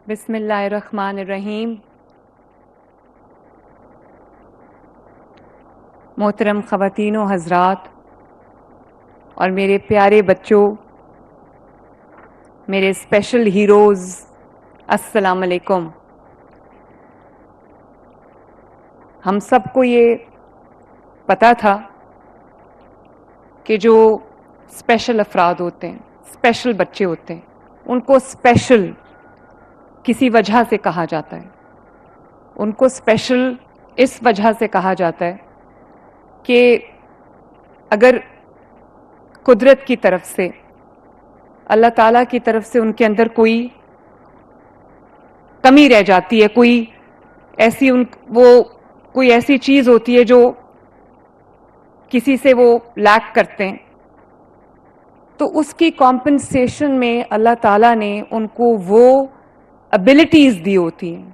بسم اللہ الرحمن الرحیم. محترم خواتین و حضرات اور میرے پیارے بچوں، میرے اسپیشل ہیروز، السلام علیکم. ہم سب کو یہ پتا تھا کہ جو اسپیشل افراد ہوتے ہیں، اسپیشل بچے ہوتے ہیں، ان کو اسپیشل کسی وجہ سے کہا جاتا ہے. ان کو اسپیشل اس وجہ سے کہا جاتا ہے کہ اگر قدرت کی طرف سے، اللہ تعالیٰ کی طرف سے ان کے اندر کوئی کمی رہ جاتی ہے، کوئی ایسی چیز ہوتی ہے جو کسی سے وہ لیک کرتے ہیں، تو اس کی کمپنسیشن میں اللہ تعالیٰ نے ان کو وہ ابیلٹیز دی ہوتی ہیں،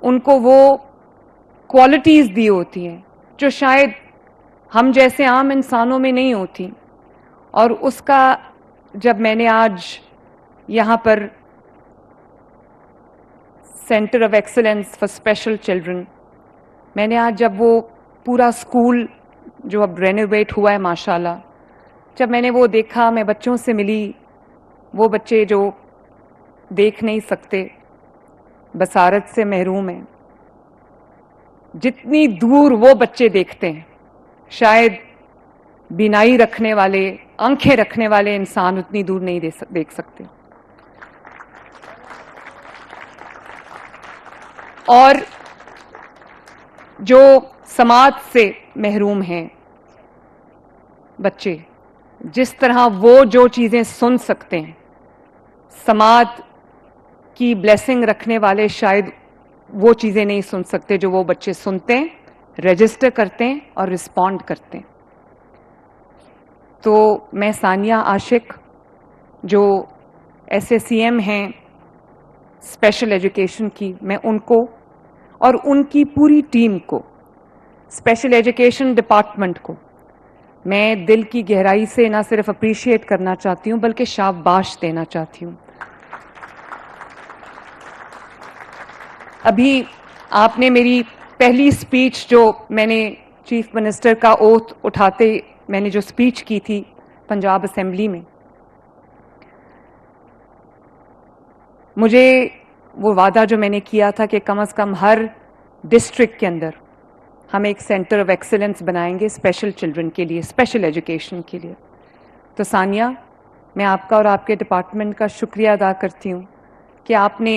ان کو وہ کوالٹیز دی ہوتی ہیں جو شاید ہم جیسے عام انسانوں میں نہیں ہوتی. اور اس کا جب میں نے آج یہاں پر centre of excellence for special children, میں نے آج جب وہ پورا اسکول جو اب رینوویٹ ہوا ہے ماشاءاللہ، جب میں نے وہ دیکھا، میں بچوں سے ملی، وہ بچے جو دیکھ نہیں سکتے، بصارت سے محروم ہیں، جتنی دور وہ بچے دیکھتے ہیں شاید بینائی رکھنے والے، آنکھیں رکھنے والے انسان اتنی دور نہیں دیکھ سکتے. اور جو سماعت سے محروم ہیں بچے، جس طرح وہ جو چیزیں سن سکتے ہیں، سماعت کی بلیسنگ رکھنے والے شاید وہ چیزیں نہیں سن سکتے جو وہ بچے سنتے ہیں، رجسٹر کرتے ہیں اور رسپونڈ کرتے ہیں. تو میں ثانیہ عاشق جو SSEM ہیں اسپیشل ایجوکیشن کی، میں ان کو اور ان کی پوری ٹیم کو، اسپیشل ایجوکیشن ڈپارٹمنٹ کو میں دل کی گہرائی سے نہ صرف اپریشیٹ کرنا چاہتی ہوں بلکہ شاباش دینا چاہتی ہوں. ابھی آپ نے میری پہلی اسپیچ جو میں نے چیف منسٹر کا اوتھ اٹھاتے میں نے جو اسپیچ کی تھی پنجاب اسمبلی میں، مجھے وہ وعدہ جو میں نے کیا تھا کہ کم از کم ہر ڈسٹرکٹ کے اندر ہم ایک سینٹر آف ایکسلنس بنائیں گے اسپیشل چلڈرن کے لیے، اسپیشل ایجوکیشن کے لیے. تو ثانیہ، میں آپ کا اور آپ کے ڈپارٹمنٹ کا شکریہ ادا کرتی ہوں کہ آپ نے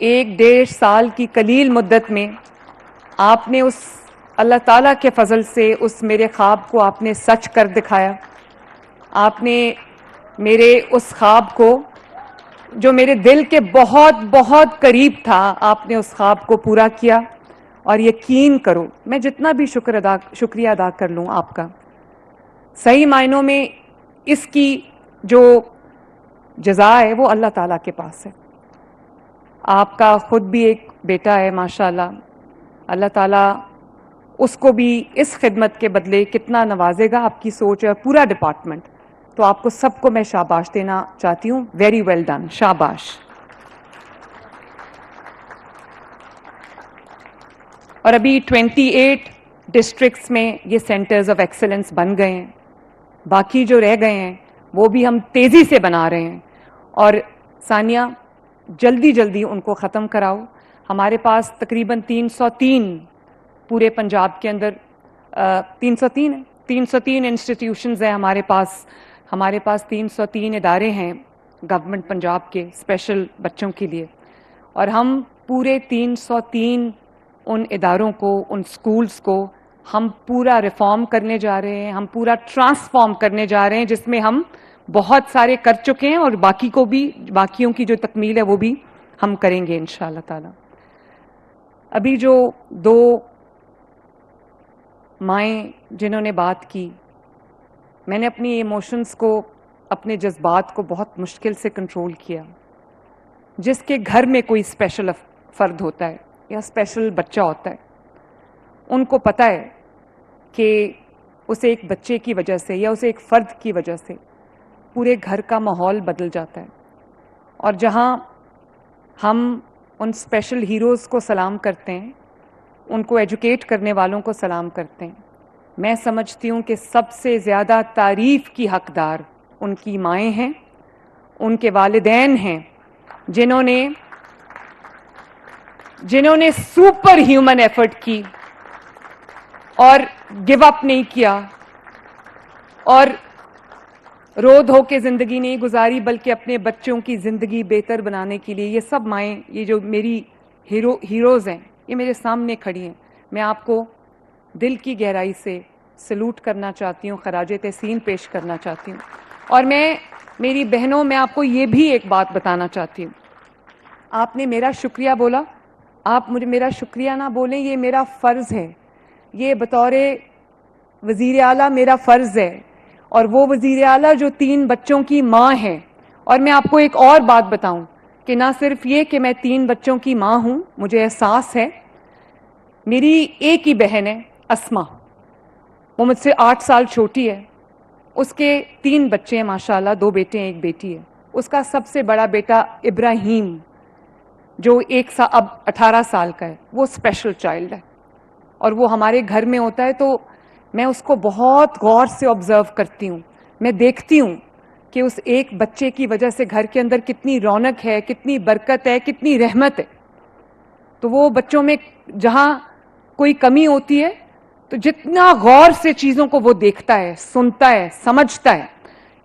1.5 سال کی قلیل مدت میں آپ نے اس اللہ تعالیٰ کے فضل سے اس میرے خواب کو آپ نے سچ کر دکھایا. آپ نے میرے اس خواب کو جو میرے دل کے بہت بہت قریب تھا، آپ نے اس خواب کو پورا کیا. اور یقین کرو، میں جتنا بھی شکریہ ادا کر لوں آپ کا، صحیح معنوں میں اس کی جو جزا ہے وہ اللہ تعالیٰ کے پاس ہے. آپ کا خود بھی ایک بیٹا ہے ماشاءاللہ، اللہ تعالیٰ اس کو بھی اس خدمت کے بدلے کتنا نوازے گا. آپ کی سوچ ہے، پورا ڈپارٹمنٹ. تو آپ کو سب کو میں شاباش دینا چاہتی ہوں. ویری ویل ڈن، شاباش. اور ابھی 28 ڈسٹرکٹس میں یہ سینٹرز آف ایکسلنس بن گئے ہیں. باقی جو رہ گئے ہیں وہ بھی ہم تیزی سے بنا رہے ہیں. اور ثانیہ، جلدی جلدی ان کو ختم کراؤ. ہمارے پاس تقریباً 303 پورے پنجاب کے اندر 303 انسٹیٹیوشنز ہیں ہمارے پاس. ہمارے پاس 303 ادارے ہیں گورنمنٹ پنجاب کے اسپیشل بچوں کے لیے. اور ہم پورے 303 ان اداروں کو، ان سکولز کو ہم پورا ریفارم کرنے جا رہے ہیں، ہم پورا ٹرانسفارم کرنے جا رہے ہیں، جس میں ہم بہت سارے کر چکے ہیں اور باقیوں کی جو تکمیل ہے وہ بھی ہم کریں گے انشاءاللہ تعالی. ابھی جو 2 مائیں جنہوں نے بات کی، میں نے اپنی ایموشنز کو، اپنے جذبات کو بہت مشکل سے کنٹرول کیا. جس کے گھر میں کوئی اسپیشل فرد ہوتا ہے یا اسپیشل بچہ ہوتا ہے، ان کو پتہ ہے کہ اسے ایک بچے کی وجہ سے یا اسے ایک فرد کی وجہ سے پورے گھر کا ماحول بدل جاتا ہے. اور جہاں ہم ان اسپیشل ہیروز کو سلام کرتے ہیں, ان کو ایجوکیٹ کرنے والوں کو سلام کرتے ہیں, میں سمجھتی ہوں کہ سب سے زیادہ تعریف کی حقدار ان کی مائیں ہیں, ان کے والدین ہیں, جنہوں نے سپر ہیومن ایفرٹ کی اور گیو اپ نہیں کیا اور رو دھو کے زندگی نہیں گزاری, بلکہ اپنے بچوں کی زندگی بہتر بنانے کے لیے. یہ سب مائیں, یہ جو میری ہیروز ہیں, یہ میرے سامنے کھڑی ہیں. میں آپ کو دل کی گہرائی سے سلوٹ کرنا چاہتی ہوں, خراج تحسین پیش کرنا چاہتی ہوں. اور میری بہنوں, میں آپ کو یہ بھی ایک بات بتانا چاہتی ہوں. آپ نے میرا شکریہ بولا, آپ مجھے میرا شکریہ نہ بولیں, یہ میرا فرض ہے. یہ بطور وزیر اعلیٰ میرا فرض ہے, اور وہ وزیر اعلیٰ جو 3 بچوں کی ماں ہے. اور میں آپ کو ایک اور بات بتاؤں کہ نہ صرف یہ کہ میں 3 بچوں کی ماں ہوں, مجھے احساس ہے, میری ایک ہی بہن ہے اسما, وہ مجھ سے 8 سال چھوٹی ہے. اس کے 3 بچے ہیں ماشاءاللہ, 2 بیٹے ہیں 1 بیٹی ہے. اس کا سب سے بڑا بیٹا ابراہیم جو اب 18 سال کا ہے, وہ اسپیشل چائلڈ ہے, اور وہ ہمارے گھر میں ہوتا ہے. تو میں اس کو بہت غور سے آبزرو کرتی ہوں, میں دیکھتی ہوں کہ اس ایک بچے کی وجہ سے گھر کے اندر کتنی رونق ہے, کتنی برکت ہے, کتنی رحمت ہے. تو وہ بچوں میں جہاں کوئی کمی ہوتی ہے تو جتنا غور سے چیزوں کو وہ دیکھتا ہے, سنتا ہے, سمجھتا ہے,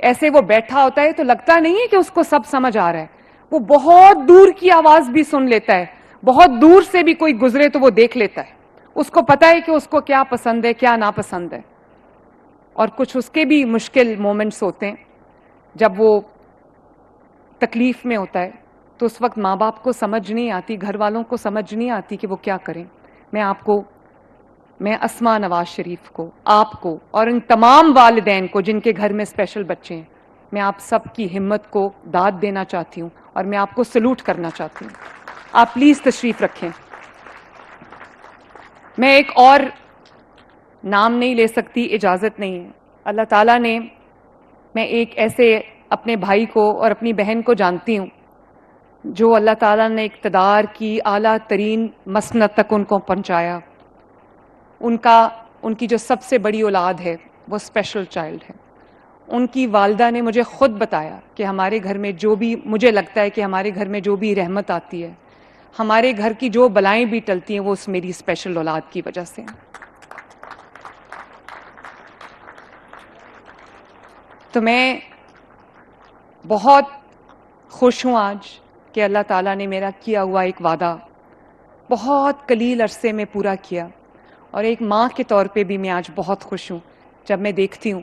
ایسے وہ بیٹھا ہوتا ہے تو لگتا نہیں ہے کہ اس کو سب سمجھ آ رہا ہے. وہ بہت دور کی آواز بھی سن لیتا ہے, بہت دور سے بھی کوئی گزرے تو وہ دیکھ لیتا ہے. اس کو پتا ہے کہ اس کو کیا پسند ہے, کیا ناپسند ہے. اور کچھ اس کے بھی مشکل مومنٹس ہوتے ہیں جب وہ تکلیف میں ہوتا ہے, تو اس وقت ماں باپ کو سمجھ نہیں آتی, گھر والوں کو سمجھ نہیں آتی کہ وہ کیا کریں. میں اسما نواز شریف کو, آپ کو, اور ان تمام والدین کو جن کے گھر میں اسپیشل بچے ہیں, میں آپ سب کی ہمت کو داد دینا چاہتی ہوں اور میں آپ کو سلوٹ کرنا چاہتی ہوں. آپ پلیز تشریف رکھیں. میں ایک اور نام نہیں لے سکتی, اجازت نہیں ہے. اللہ تعالیٰ نے, میں ایک ایسے اپنے بھائی کو اور اپنی بہن کو جانتی ہوں جو اللہ تعالیٰ نے اقتدار کی اعلیٰ ترین مسند تک ان کو پہنچایا. ان کی جو سب سے بڑی اولاد ہے وہ اسپیشل چائلڈ ہے. ان کی والدہ نے مجھے خود بتایا کہ ہمارے گھر میں جو بھی, مجھے لگتا ہے کہ ہمارے گھر میں جو بھی رحمت آتی ہے, ہمارے گھر کی جو بلائیں بھی ٹلتی ہیں, وہ اس میری اسپیشل اولاد کی وجہ سے. تو میں بہت خوش ہوں آج کہ اللہ تعالیٰ نے میرا کیا ہوا ایک وعدہ بہت قلیل عرصے میں پورا کیا. اور ایک ماں کے طور پہ بھی میں آج بہت خوش ہوں جب میں دیکھتی ہوں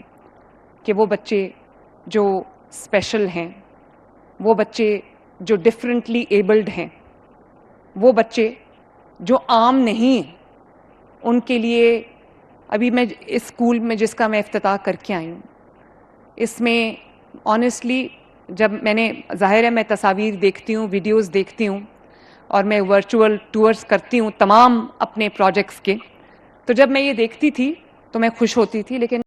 کہ وہ بچے جو اسپیشل ہیں, وہ بچے جو ڈفرینٹلی ایبلڈ ہیں, وہ بچے جو عام نہیں ہیں, ان کے لیے ابھی میں اس اسکول میں جس کا میں افتتاح کر کے آئی ہوں, اس میں آنیسٹلی جب میں نے, ظاہر ہے میں تصاویر دیکھتی ہوں, ویڈیوز دیکھتی ہوں, اور میں ورچوئل ٹورز کرتی ہوں تمام اپنے پروجیکٹس کے, تو جب میں یہ دیکھتی تھی تو میں خوش ہوتی تھی. لیکن